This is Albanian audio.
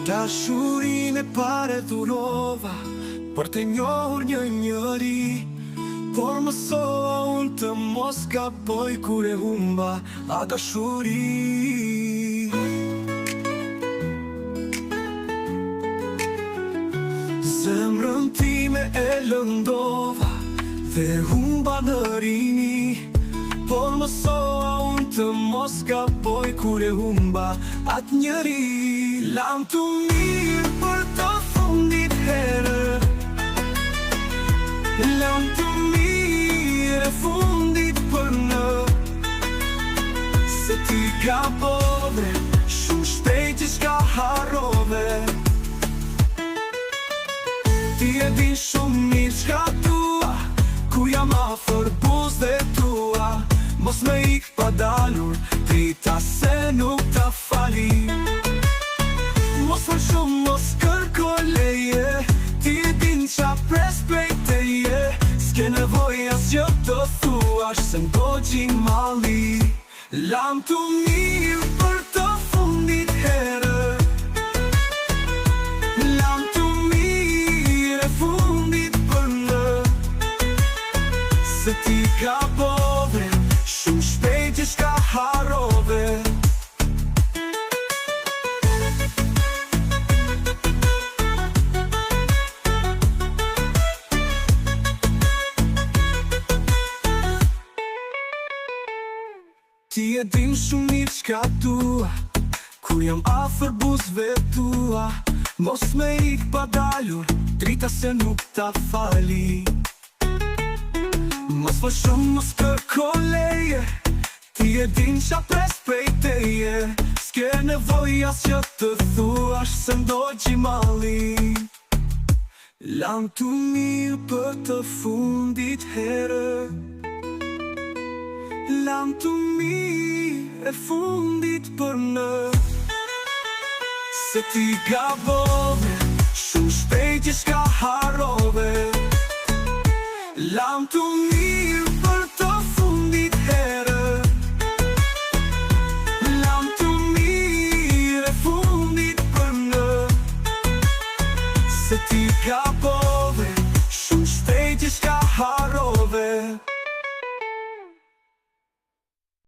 Dashurinë e pare dhurova për të njohur një njëri, por mësova unë të mos gaboj kur e humba a dashuri. Zemrën time e lëndova dhe humba në rini, por mësova unë të mos gaboj kur e humba atë njëri. Lam të mirë për të fundit herë, lam të mirë e fundit për në, se ti gabove, shumë shpejt që shka harove. Ti e din shumë mirë qka tua, ku jam afër buzëve tua. Mos me ik pa dalur, drita se nuk ta fali. Mos më shumë, mos kërko leje, ti e din qa pres prej teje. S'ke nevoj as që të thuash se ndo gjimali. Lam të mirë për të fundit herë, lam të mirë e fundit për në, se ti gabove, shumë shpejt që shka harove. Ti e din shumë mirë qka tua, kur jam afër buzëve tua. Mos me ik pa dalur, drita se nuk ta fali. Mos më shumë, mos kërko leje, ti e din qa pres prej teje. S'ke nevoj as që të thuash se ndo gjimali. Lam të mirë për të fundit herë, lam të mirë e fundit për në, se ti gabove,